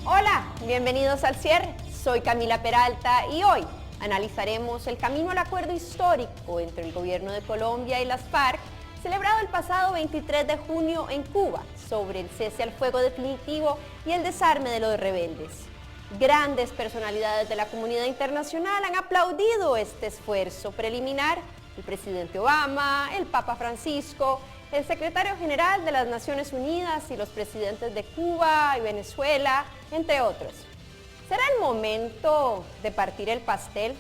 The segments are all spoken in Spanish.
Hola, bienvenidos al cierre. Soy Camila Peralta y hoy analizaremos el camino al acuerdo histórico entre el gobierno de Colombia y las FARC, celebrado el pasado 23 de junio en Cuba, sobre el cese al fuego definitivo y el desarme de los rebeldes. Grandes personalidades de la comunidad internacional han aplaudido este esfuerzo preliminar. El presidente Obama, el Papa Francisco, el secretario general de las Naciones Unidas y los presidentes de Cuba y Venezuela, entre otros. ¿Será el momento de partir el pastel?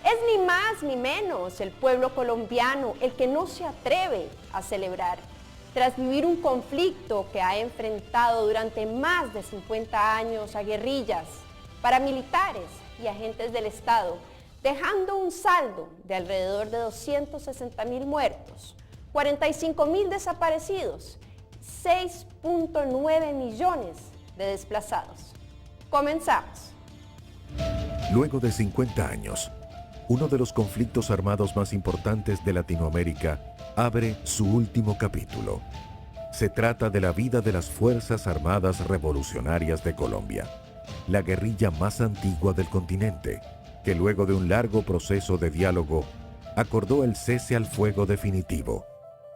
Es ni más ni menos el pueblo colombiano el que no se atreve a celebrar, tras vivir un conflicto que ha enfrentado durante más de 50 años a guerrillas, paramilitares y agentes del Estado, dejando un saldo de alrededor de 260.000 muertos, 45.000 desaparecidos, 6.9 millones de desplazados. Comenzamos. Luego de 50 años, uno de los conflictos armados más importantes de Latinoamérica abre su último capítulo. Se trata de la vida de las Fuerzas Armadas Revolucionarias de Colombia, la guerrilla más antigua del continente, que luego de un largo proceso de diálogo, acordó el cese al fuego definitivo,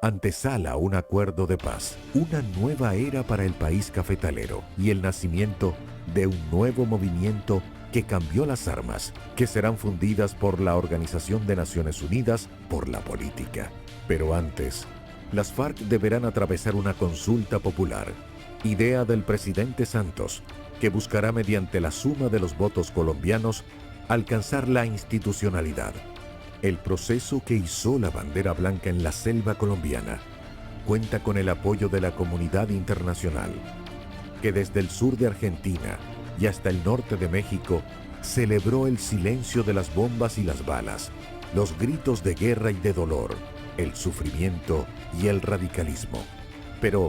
antesala un acuerdo de paz, una nueva era para el país cafetalero y el nacimiento de un nuevo movimiento que cambió las armas, que serán fundidas por la Organización de Naciones Unidas por la política. Pero antes, las FARC deberán atravesar una consulta popular, idea del presidente Santos, que buscará mediante la suma de los votos colombianos alcanzar la institucionalidad. El proceso que izó la bandera blanca en la selva colombiana cuenta con el apoyo de la comunidad internacional, que desde el sur de Argentina y hasta el norte de México celebró el silencio de las bombas y las balas, los gritos de guerra y de dolor, el sufrimiento y el radicalismo. Pero,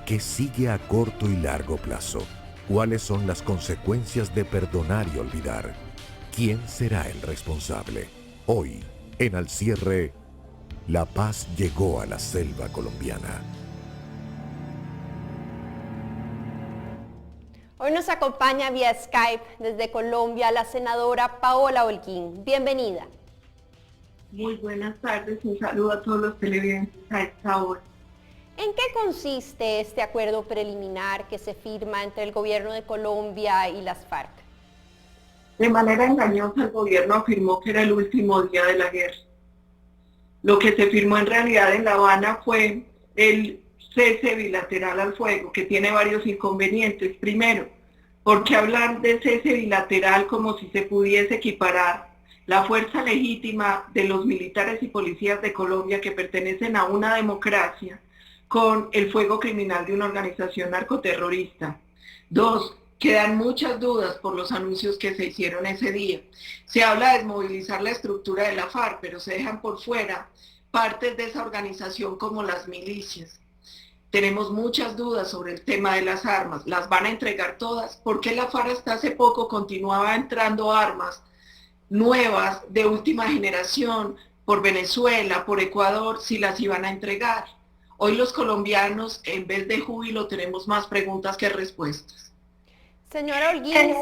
¿qué sigue a corto y largo plazo? ¿Cuáles son las consecuencias de perdonar y olvidar? ¿Quién será el responsable? Hoy, en Al Cierre, la paz llegó a la selva colombiana. Hoy nos acompaña vía Skype desde Colombia la senadora Paola Holguín. Bienvenida. Muy buenas tardes, un saludo a todos los televidentes a esta hora. ¿En qué consiste este acuerdo preliminar que se firma entre el gobierno de Colombia y las FARC? De manera engañosa el gobierno afirmó que era el último día de la guerra. Lo que se firmó en realidad en La Habana fue el cese bilateral al fuego, que tiene varios inconvenientes. Primero, ¿por qué hablar de cese bilateral como si se pudiese equiparar la fuerza legítima de los militares y policías de Colombia que pertenecen a una democracia con el fuego criminal de una organización narcoterrorista? Dos, quedan muchas dudas por los anuncios que se hicieron ese día. Se habla de desmovilizar la estructura de la FARC, pero se dejan por fuera partes de esa organización como las milicias. Tenemos muchas dudas sobre el tema de las armas. ¿Las van a entregar todas? ¿Por qué la FARC hasta hace poco continuaba entrando armas nuevas de última generación por Venezuela, por Ecuador, si las iban a entregar? Hoy los colombianos, en vez de júbilo, tenemos más preguntas que respuestas. Señora Holguín,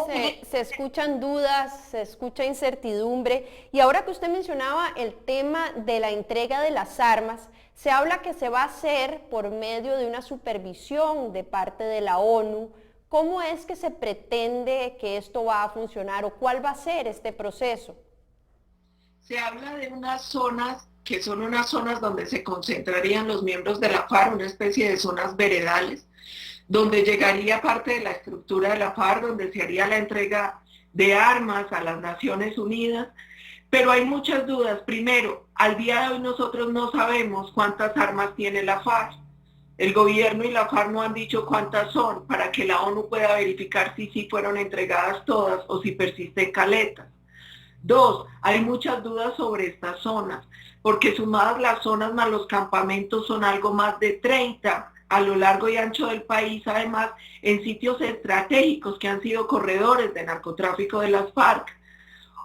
se escuchan dudas, se escucha incertidumbre, y ahora que usted mencionaba el tema de la entrega de las armas, se habla que se va a hacer por medio de una supervisión de parte de la ONU. ¿Cómo es que se pretende que esto va a funcionar o cuál va a ser este proceso? Se habla de unas zonas que son unas zonas donde se concentrarían los miembros de la FARC, una especie de zonas veredales, donde llegaría parte de la estructura de la FARC, donde se haría la entrega de armas a las Naciones Unidas, pero hay muchas dudas. Primero, al día de hoy nosotros no sabemos cuántas armas tiene la FARC. El gobierno y la FARC no han dicho cuántas son, para que la ONU pueda verificar si sí fueron entregadas todas o si persisten caletas. Dos, hay muchas dudas sobre estas zonas, porque sumadas las zonas más los campamentos son algo más de 30 a lo largo y ancho del país, además en sitios estratégicos que han sido corredores de narcotráfico de las FARC.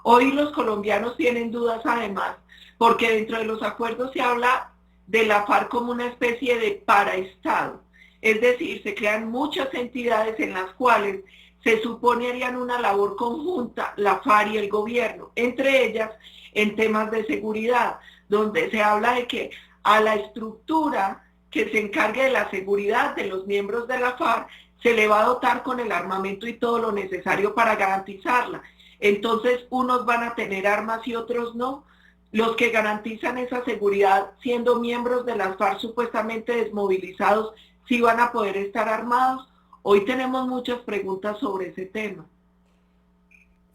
Hoy los colombianos tienen dudas además, porque dentro de los acuerdos se habla de la FARC como una especie de paraestado, es decir, se crean muchas entidades en las cuales se supone harían una labor conjunta, la FARC y el gobierno, entre ellas en temas de seguridad, donde se habla de que a la estructura que se encargue de la seguridad de los miembros de la FARC se le va a dotar con el armamento y todo lo necesario para garantizarla. Entonces, unos van a tener armas y otros no. Los que garantizan esa seguridad, siendo miembros de las FARC supuestamente desmovilizados, ¿sí van a poder estar armados? Hoy tenemos muchas preguntas sobre ese tema.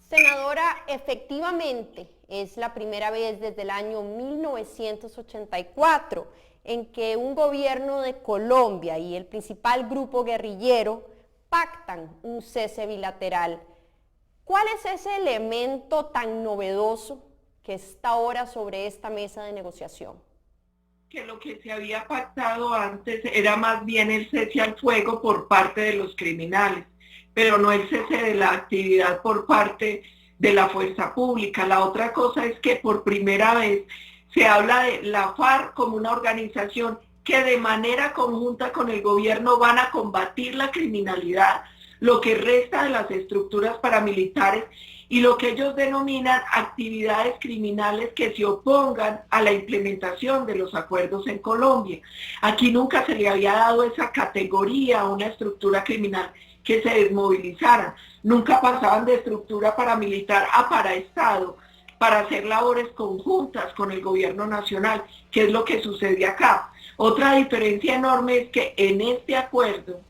Senadora, efectivamente es la primera vez desde el año 1984 en que un gobierno de Colombia y el principal grupo guerrillero pactan un cese bilateral. ¿Cuál es ese elemento tan novedoso que está ahora sobre esta mesa de negociación? Que lo que se había pactado antes era más bien el cese al fuego por parte de los criminales, pero no el cese de la actividad por parte de la fuerza pública. La otra cosa es que por primera vez se habla de la FARC como una organización que de manera conjunta con el gobierno van a combatir la criminalidad, lo que resta de las estructuras paramilitares y lo que ellos denominan actividades criminales que se opongan a la implementación de los acuerdos en Colombia. Aquí nunca se le había dado esa categoría a una estructura criminal que se desmovilizara. Nunca pasaban de estructura paramilitar a paraestado para hacer labores conjuntas con el gobierno nacional, que es lo que sucede acá. Otra diferencia enorme es que en este acuerdo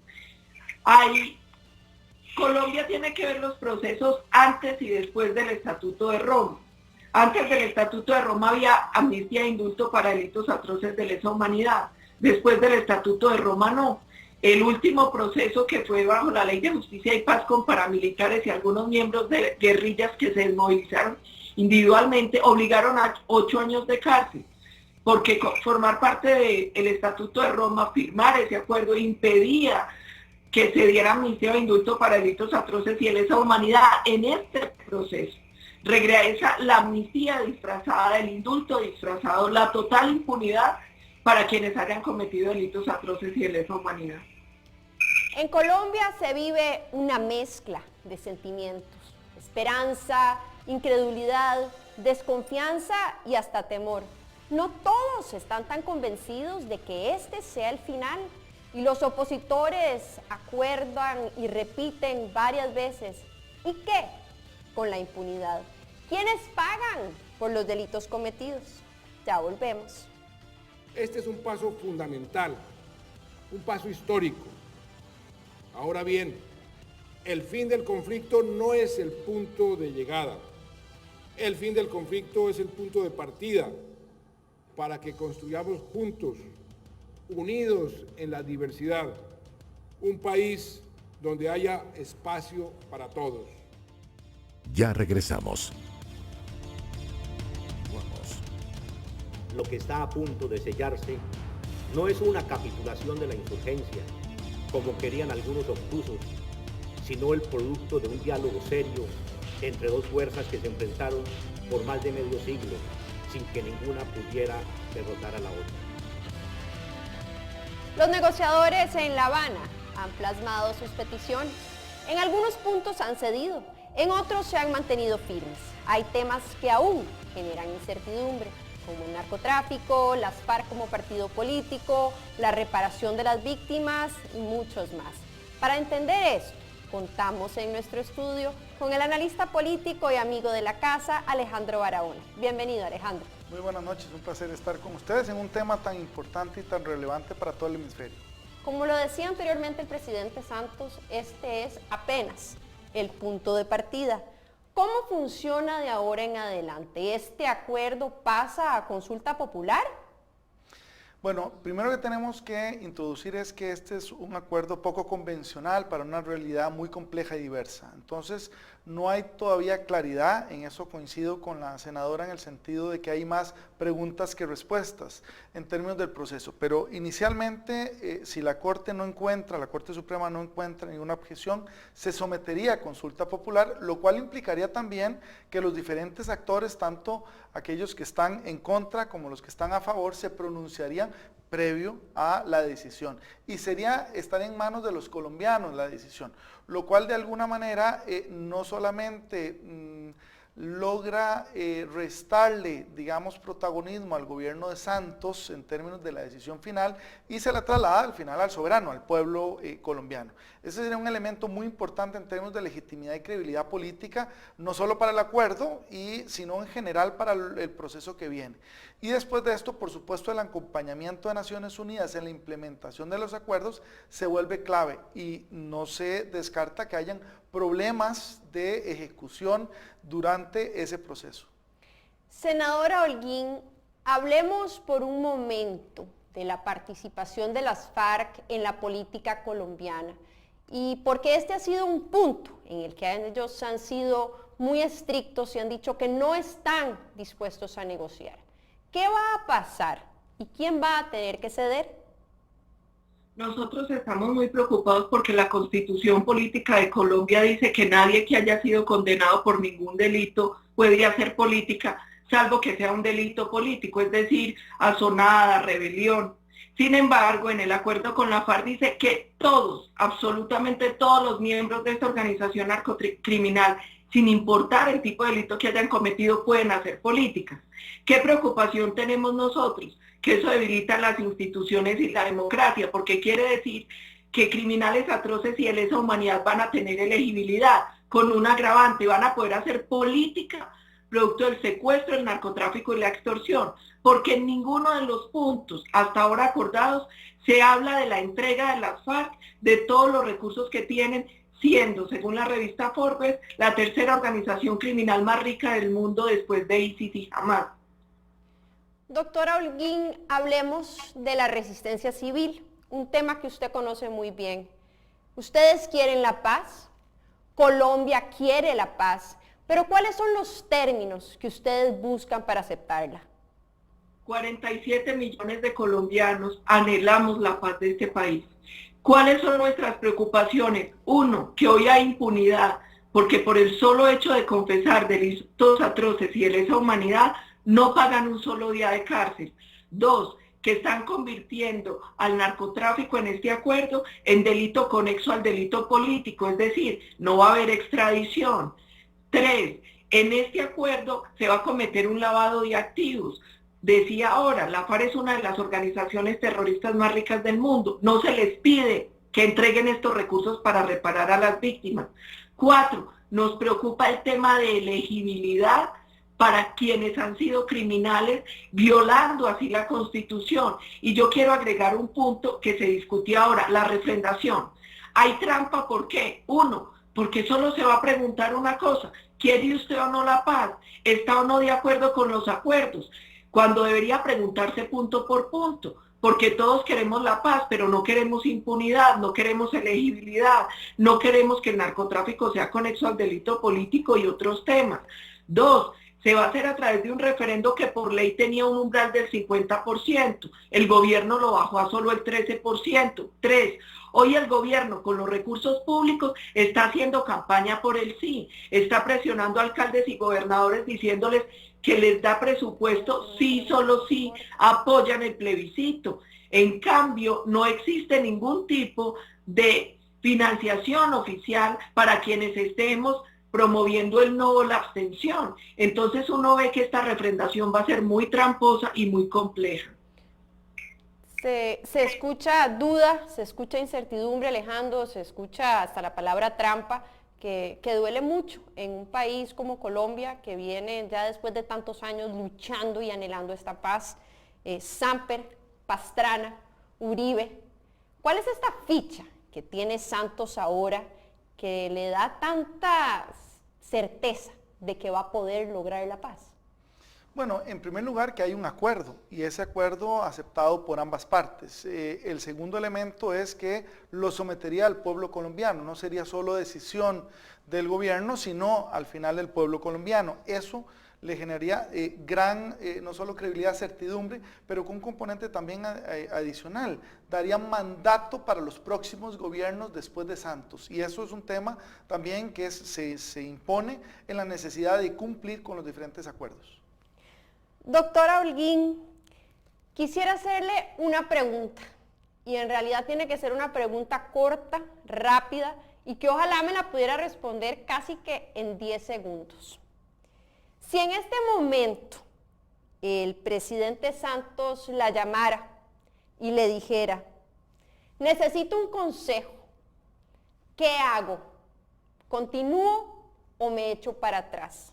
Colombia tiene que ver los procesos antes y después del Estatuto de Roma. Antes del Estatuto de Roma había amnistía e indulto para delitos atroces de lesa humanidad. Después del Estatuto de Roma no. El último proceso que fue bajo la Ley de Justicia y Paz con paramilitares y algunos miembros de guerrillas que se desmovilizaron individualmente obligaron a 8 años de cárcel, porque formar parte del Estatuto de Roma, firmar ese acuerdo, impedía que se diera amnistía o indulto para delitos atroces y de lesa humanidad. En este proceso regresa la amnistía disfrazada, el indulto disfrazado, la total impunidad para quienes hayan cometido delitos atroces y de lesa humanidad. En Colombia se vive una mezcla de sentimientos: esperanza, incredulidad, desconfianza y hasta temor. No todos están tan convencidos de que este sea el final. Y los opositores acuerdan y repiten varias veces: ¿y qué? Con la impunidad. ¿Quiénes pagan por los delitos cometidos? Ya volvemos. Este es un paso fundamental, un paso histórico. Ahora bien, el fin del conflicto no es el punto de llegada. El fin del conflicto es el punto de partida para que construyamos juntos, unidos en la diversidad, un país donde haya espacio para todos. Ya regresamos. Lo que está a punto de sellarse no es una capitulación de la insurgencia, como querían algunos obtusos, sino el producto de un diálogo serio entre dos fuerzas que se enfrentaron por más de medio siglo, sin que ninguna pudiera derrotar a la otra. Los negociadores en La Habana han plasmado sus peticiones. En algunos puntos han cedido, en otros se han mantenido firmes. Hay temas que aún generan incertidumbre, como el narcotráfico, las FARC como partido político, la reparación de las víctimas y muchos más. Para entender esto, contamos en nuestro estudio con el analista político y amigo de la casa, Alejandro Barahona. Bienvenido, Alejandro. Muy buenas noches, un placer estar con ustedes en un tema tan importante y tan relevante para todo el hemisferio. Como lo decía anteriormente el presidente Santos, este es apenas el punto de partida. ¿Cómo funciona de ahora en adelante? ¿Este acuerdo pasa a consulta popular? Bueno, primero que tenemos que introducir es que este es un acuerdo poco convencional para una realidad muy compleja y diversa. Entonces, no hay todavía claridad, en eso coincido con la senadora en el sentido de que hay más preguntas que respuestas en términos del proceso. Pero inicialmente, si la Corte Suprema no encuentra ninguna objeción, se sometería a consulta popular, lo cual implicaría también que los diferentes actores, tanto aquellos que están en contra como los que están a favor, se pronunciarían previo a la decisión. Y sería estar en manos de los colombianos la decisión, lo cual de alguna manera no solamente logra restarle, digamos, protagonismo al gobierno de Santos en términos de la decisión final y se la traslada al final al soberano, al pueblo colombiano. Ese sería un elemento muy importante en términos de legitimidad y credibilidad política, no solo para el acuerdo, sino en general para el proceso que viene. Y después de esto, por supuesto, el acompañamiento de Naciones Unidas en la implementación de los acuerdos se vuelve clave y no se descarta que hayan problemas de ejecución durante ese proceso. Senadora Holguín, hablemos por un momento de la participación de las FARC en la política colombiana y porque este ha sido un punto en el que ellos han sido muy estrictos y han dicho que no están dispuestos a negociar. ¿Qué va a pasar y quién va a tener que ceder? Nosotros estamos muy preocupados porque la Constitución Política de Colombia dice que nadie que haya sido condenado por ningún delito puede hacer política, salvo que sea un delito político, es decir, asonada, rebelión. Sin embargo, en el acuerdo con la FARC dice que todos, absolutamente todos los miembros de esta organización narcocriminal, sin importar el tipo de delito que hayan cometido, pueden hacer política. ¿Qué preocupación tenemos nosotros? Que eso debilita las instituciones y la democracia, porque quiere decir que criminales atroces y de lesa humanidad van a tener elegibilidad, con un agravante, van a poder hacer política producto del secuestro, el narcotráfico y la extorsión, porque en ninguno de los puntos hasta ahora acordados se habla de la entrega de las FARC, de todos los recursos que tienen, siendo, según la revista Forbes, la tercera organización criminal más rica del mundo después de ISIS y Hamas. Doctora Holguín, hablemos de la resistencia civil, un tema que usted conoce muy bien. Ustedes quieren la paz, Colombia quiere la paz, pero ¿cuáles son los términos que ustedes buscan para aceptarla? 47 millones de colombianos anhelamos la paz de este país. ¿Cuáles son nuestras preocupaciones? Uno, que hoy hay impunidad, porque por el solo hecho de confesar delitos atroces y de lesa humanidad, no pagan un solo día de cárcel. Dos, que están convirtiendo al narcotráfico en este acuerdo en delito conexo al delito político, es decir, no va a haber extradición. Tres, en este acuerdo se va a cometer un lavado de activos. Decía ahora, la FARC es una de las organizaciones terroristas más ricas del mundo. No se les pide que entreguen estos recursos para reparar a las víctimas. Cuatro, nos preocupa el tema de elegibilidad para quienes han sido criminales, violando así la Constitución. Y yo quiero agregar un punto que se discutía ahora, la refrendación. Hay trampa, ¿por qué? Uno, porque solo se va a preguntar una cosa, ¿quiere usted o no la paz? ¿Está o no de acuerdo con los acuerdos? Cuando debería preguntarse punto por punto, porque todos queremos la paz, pero no queremos impunidad, no queremos elegibilidad, no queremos que el narcotráfico sea conexo al delito político y otros temas. Dos, se va a hacer a través de un referendo que por ley tenía un umbral del 50%. El gobierno lo bajó a solo el 13%. Tres, hoy el gobierno con los recursos públicos está haciendo campaña por el sí. Está presionando a alcaldes y gobernadores diciéndoles que les da presupuesto, sí, solo sí, apoyan el plebiscito. En cambio, no existe ningún tipo de financiación oficial para quienes estemos promoviendo el no o la abstención. Entonces uno ve que esta refrendación va a ser muy tramposa y muy compleja. Se escucha duda, se escucha incertidumbre, Alejandro, se escucha hasta la palabra trampa, que duele mucho en un país como Colombia, que viene ya después de tantos años luchando y anhelando esta paz. Samper, Pastrana, Uribe, ¿cuál es esta ficha que tiene Santos ahora que le da tanta certeza de que va a poder lograr la paz? Bueno, en primer lugar que hay un acuerdo y ese acuerdo aceptado por ambas partes. El segundo elemento es que lo sometería al pueblo colombiano, no sería solo decisión del gobierno, sino al final del pueblo colombiano. Eso le generaría no solo credibilidad, certidumbre, pero con un componente también adicional. Daría mandato para los próximos gobiernos después de Santos. Y eso es un tema también que se impone en la necesidad de cumplir con los diferentes acuerdos. Doctora Holguín, Quisiera hacerle una pregunta, y en realidad tiene que ser una pregunta corta, rápida, y que ojalá me la pudiera responder casi que en 10 segundos. Si en este momento el presidente Santos la llamara y le dijera, necesito un consejo, ¿qué hago? ¿Continúo o me echo para atrás?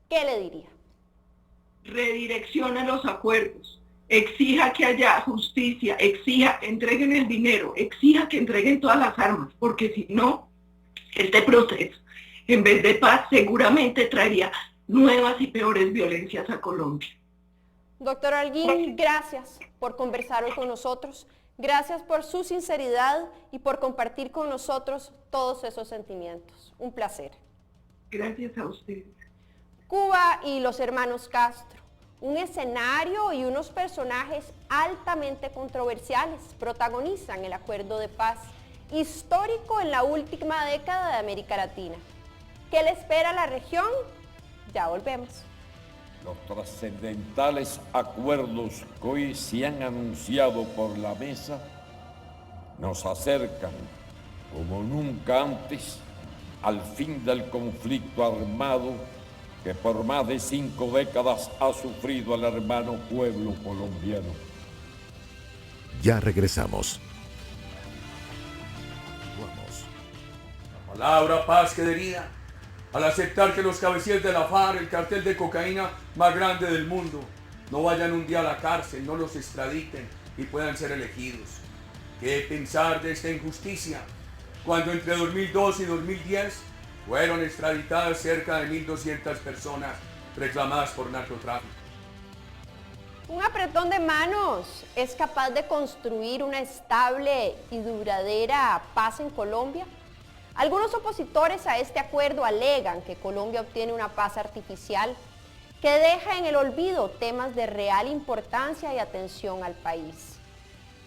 ¿Qué le diría? Redirecciona los acuerdos, exija que haya justicia, exija que entreguen el dinero, exija que entreguen todas las armas, porque si no, este proceso, en vez de paz, seguramente traería nuevas y peores violencias a Colombia. Doctor Holguín, gracias por conversar hoy con nosotros, gracias por su sinceridad y por compartir con nosotros todos esos sentimientos. Un placer. Gracias a ustedes. Cuba y los hermanos Castro, un escenario y unos personajes altamente controversiales protagonizan el acuerdo de paz histórico en la última década de América Latina. ¿Qué le espera a la región? Ya volvemos. Los trascendentales acuerdos que hoy se han anunciado por la mesa nos acercan, como nunca antes, al fin del conflicto armado que por más de 5 décadas ha sufrido el hermano pueblo colombiano. Ya regresamos. Vamos. La palabra paz quedaría al aceptar que los cabecillas de la FARC, el cartel de cocaína más grande del mundo, no vayan un día a la cárcel, no los extraditen y puedan ser elegidos. ¿Qué pensar de esta injusticia? Cuando entre 2012 y 2010 fueron extraditadas cerca de 1.200 personas reclamadas por narcotráfico. Un apretón de manos es capaz de construir una estable y duradera paz en Colombia. Algunos opositores a este acuerdo alegan que Colombia obtiene una paz artificial que deja en el olvido temas de real importancia y atención al país.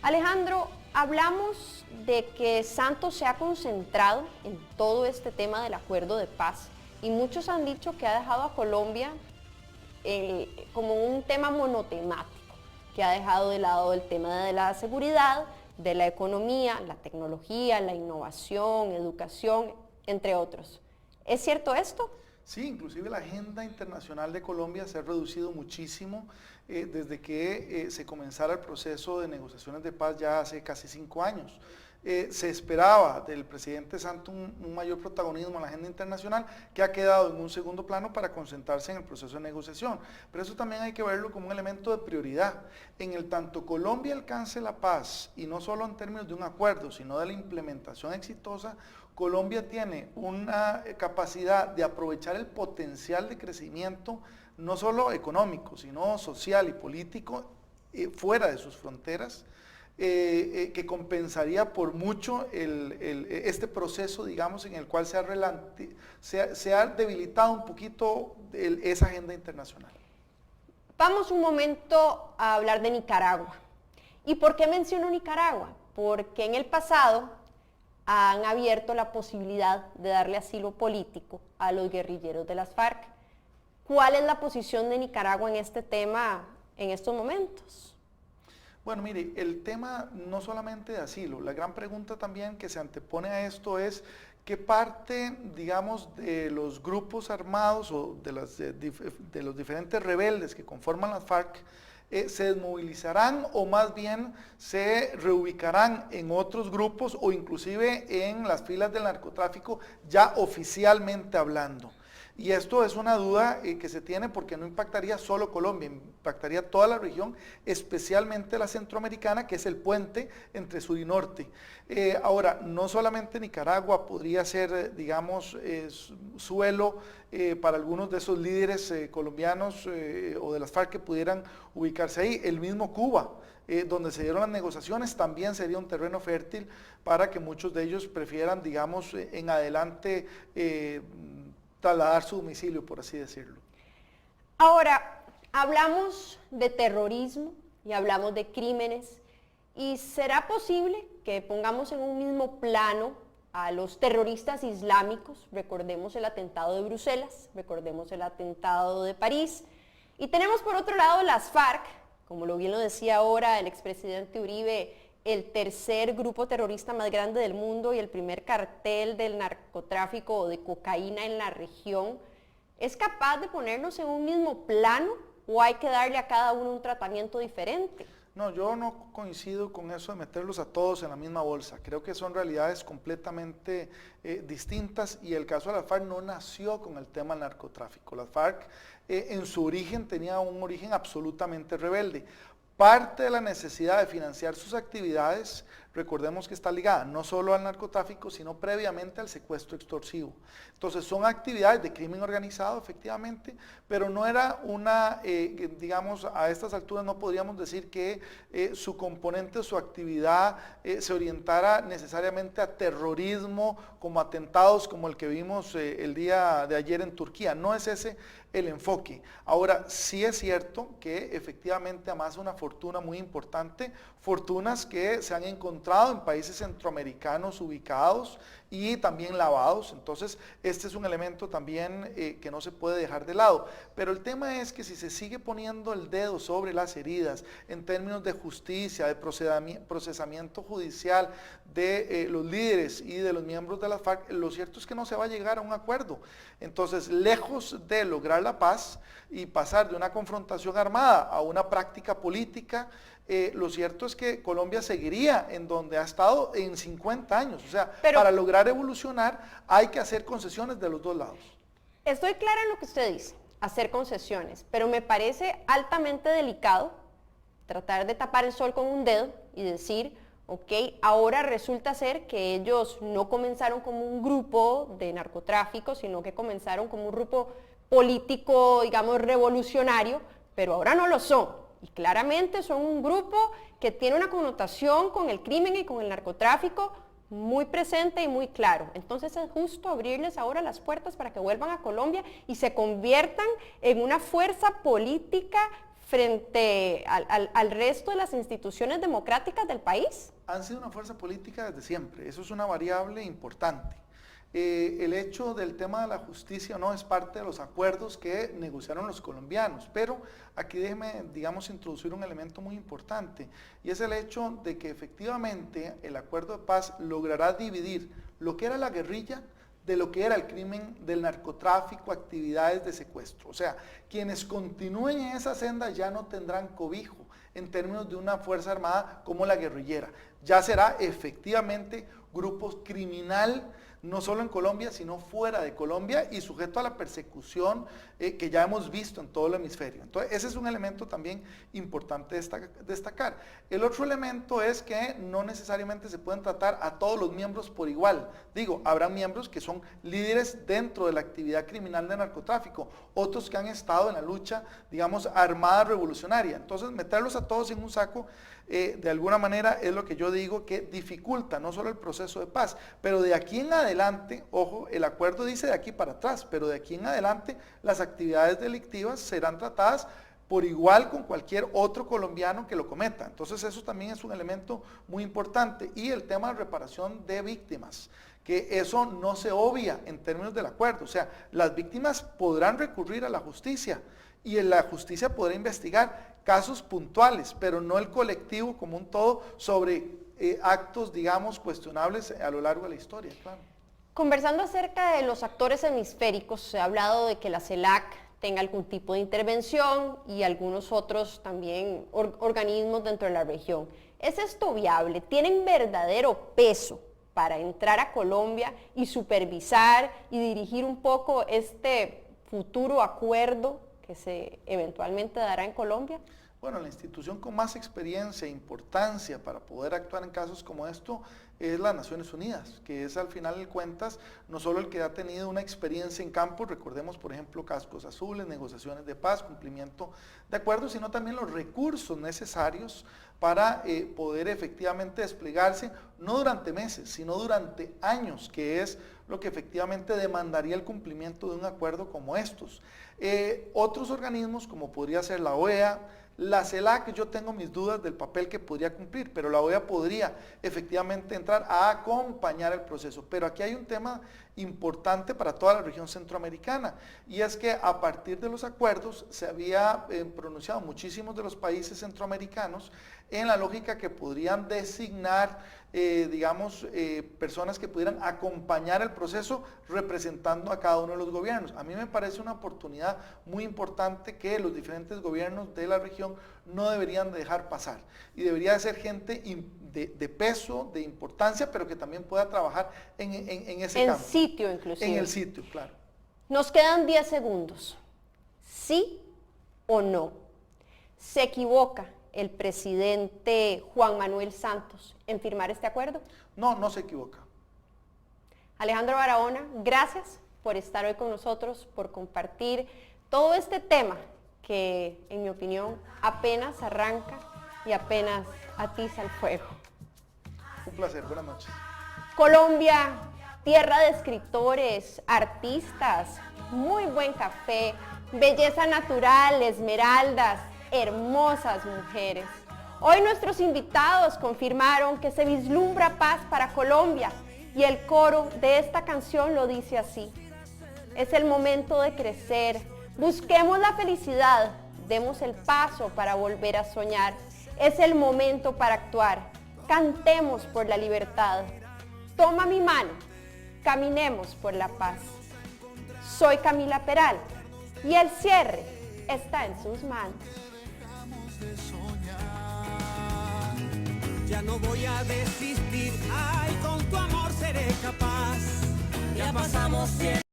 Alejandro, hablamos de que Santos se ha concentrado en todo este tema del acuerdo de paz y muchos han dicho que ha dejado a Colombia como un tema monotemático, que ha dejado de lado el tema de la seguridad, de la economía, la tecnología, la innovación, educación, entre otros. ¿Es cierto esto? Sí, inclusive la agenda internacional de Colombia se ha reducido muchísimo desde que se comenzara el proceso de negociaciones de paz ya hace casi 5 años. Se esperaba del presidente Santos un mayor protagonismo en la agenda internacional que ha quedado en un segundo plano para concentrarse en el proceso de negociación. Pero eso también hay que verlo como un elemento de prioridad. En el tanto Colombia alcance la paz, y no solo en términos de un acuerdo, sino de la implementación exitosa, Colombia tiene una capacidad de aprovechar el potencial de crecimiento, no solo económico, sino social y político, fuera de sus fronteras, que compensaría por mucho este proceso, digamos, en el cual se ha debilitado un poquito esa agenda internacional. Vamos un momento a hablar de Nicaragua. ¿Y por qué menciono Nicaragua? Porque en el pasado han abierto la posibilidad de darle asilo político a los guerrilleros de las FARC. ¿Cuál es la posición de Nicaragua en este tema en estos momentos? Bueno, mire, el tema no solamente de asilo, la gran pregunta también que se antepone a esto es qué parte, digamos, de los grupos armados o de los diferentes rebeldes que conforman las FARC se desmovilizarán o más bien se reubicarán en otros grupos o inclusive en las filas del narcotráfico ya oficialmente hablando. Y esto es una duda que se tiene porque no impactaría solo Colombia, impactaría toda la región, especialmente la centroamericana, que es el puente entre sur y norte. Ahora, no solamente Nicaragua podría ser, digamos, suelo para algunos de esos líderes colombianos o de las FARC que pudieran ubicarse ahí. El mismo Cuba, donde se dieron las negociaciones, también sería un terreno fértil para que muchos de ellos prefieran, digamos, en adelante trasladar su domicilio, por así decirlo. Ahora, hablamos de terrorismo y hablamos de crímenes, y ¿será posible que pongamos en un mismo plano a los terroristas islámicos? Recordemos el atentado de Bruselas, recordemos el atentado de París, y tenemos por otro lado las FARC, como bien lo decía ahora el expresidente Uribe, el tercer grupo terrorista más grande del mundo y el primer cartel del narcotráfico o de cocaína en la región, ¿es capaz de ponernos en un mismo plano o hay que darle a cada uno un tratamiento diferente? No, yo no coincido con eso de meterlos a todos en la misma bolsa. Creo que son realidades completamente distintas y el caso de las FARC no nació con el tema del narcotráfico. Las FARC en su origen tenía un origen absolutamente rebelde. Parte de la necesidad de financiar sus actividades, recordemos que está ligada no solo al narcotráfico, sino previamente al secuestro extorsivo. Entonces son actividades de crimen organizado, efectivamente, pero no era una, digamos, a estas alturas no podríamos decir que su componente, su actividad se orientara necesariamente a terrorismo, como atentados como el que vimos el día de ayer en Turquía. No es ese el enfoque. Ahora, sí es cierto que efectivamente además una fortuna muy importante, fortunas que se han encontrado en países centroamericanos ubicados y también lavados. Entonces, este es un elemento también que no se puede dejar de lado. Pero el tema es que si se sigue poniendo el dedo sobre las heridas en términos de justicia, de procesamiento judicial de los líderes y de los miembros de la FARC, lo cierto es que no se va a llegar a un acuerdo. Entonces, lejos de lograr la paz y pasar de una confrontación armada a una práctica política, lo cierto es que Colombia seguiría en donde ha estado en 50 años. O sea, para lograr evolucionar hay que hacer concesiones de los dos lados. Estoy clara en lo que usted dice, hacer concesiones, pero me parece altamente delicado tratar de tapar el sol con un dedo y decir, ok, ahora resulta ser que ellos no comenzaron como un grupo de narcotráfico, sino que comenzaron como un grupo político, digamos, revolucionario, pero ahora no lo son. Y claramente son un grupo que tiene una connotación con el crimen y con el narcotráfico muy presente y muy claro. Entonces es justo abrirles ahora las puertas para que vuelvan a Colombia y se conviertan en una fuerza política frente al resto de las instituciones democráticas del país. Han sido una fuerza política desde siempre, eso es una variable importante. El hecho del tema de la justicia no es parte de los acuerdos que negociaron los colombianos, pero aquí déjeme, digamos, introducir un elemento muy importante, y es el hecho de que efectivamente el acuerdo de paz logrará dividir lo que era la guerrilla de lo que era el crimen del narcotráfico, actividades de secuestro. O sea, quienes continúen en esa senda ya no tendrán cobijo en términos de una fuerza armada como la guerrillera. Ya será efectivamente grupo criminal, no solo en Colombia, sino fuera de Colombia y sujeto a la persecución que ya hemos visto en todo el hemisferio. Entonces, ese es un elemento también importante destacar. El otro elemento es que no necesariamente se pueden tratar a todos los miembros por igual. Digo, habrá miembros que son líderes dentro de la actividad criminal de narcotráfico, otros que han estado en la lucha, digamos, armada revolucionaria. Entonces, meterlos a todos en un saco, de alguna manera es lo que yo digo que dificulta no solo el proceso de paz, pero de aquí en adelante, ojo, el acuerdo dice de aquí para atrás, pero de aquí en adelante las actividades delictivas serán tratadas por igual con cualquier otro colombiano que lo cometa. Entonces eso también es un elemento muy importante. Y el tema de reparación de víctimas, que eso no se obvia en términos del acuerdo. O sea, las víctimas podrán recurrir a la justicia y en la justicia podrá investigar casos puntuales, pero no el colectivo como un todo sobre actos, digamos, cuestionables a lo largo de la historia, claro. Conversando acerca de los actores hemisféricos, se ha hablado de que la CELAC tenga algún tipo de intervención y algunos otros también organismos dentro de la región. ¿Es esto viable? ¿Tienen verdadero peso para entrar a Colombia y supervisar y dirigir un poco este futuro acuerdo que se eventualmente dará en Colombia? Bueno, la institución con más experiencia e importancia para poder actuar en casos como esto es las Naciones Unidas, que es al final de cuentas no solo el que ha tenido una experiencia en campo, recordemos por ejemplo cascos azules, negociaciones de paz, cumplimiento de acuerdos, sino también los recursos necesarios para poder efectivamente desplegarse, no durante meses, sino durante años, que es lo que efectivamente demandaría el cumplimiento de un acuerdo como estos. Otros organismos, como podría ser la OEA, La CELAC, yo tengo mis dudas del papel que podría cumplir, pero la OEA podría efectivamente entrar a acompañar el proceso. Pero aquí hay un tema importante para toda la región centroamericana, y es que a partir de los acuerdos se había pronunciado muchísimos de los países centroamericanos en la lógica que podrían designar, personas que pudieran acompañar el proceso representando a cada uno de los gobiernos. A mí me parece una oportunidad muy importante que los diferentes gobiernos de la región no deberían dejar pasar, y debería de ser gente de peso, de importancia, pero que también pueda trabajar en ese campo. En sitio, inclusive. En el sitio, claro. Nos quedan 10 segundos. ¿Sí o no? ¿Se equivoca el presidente Juan Manuel Santos en firmar este acuerdo? No, no se equivoca. Alejandro Barahona, gracias por estar hoy con nosotros, por compartir todo este tema que, en mi opinión, apenas arranca y apenas atiza el fuego. Un placer, buenas noches. Colombia, tierra de escritores, artistas, muy buen café, belleza natural, esmeraldas, hermosas mujeres. Hoy nuestros invitados confirmaron que se vislumbra paz para Colombia, y el coro de esta canción lo dice así: es el momento de crecer, busquemos la felicidad, demos el paso para volver a soñar, es el momento para actuar, cantemos por la libertad, toma mi mano, caminemos por la paz. Soy Camila Peralta y el cierre está en sus manos. Ya no voy a desistir, ay, con tu amor seré capaz. Ya pasamos 100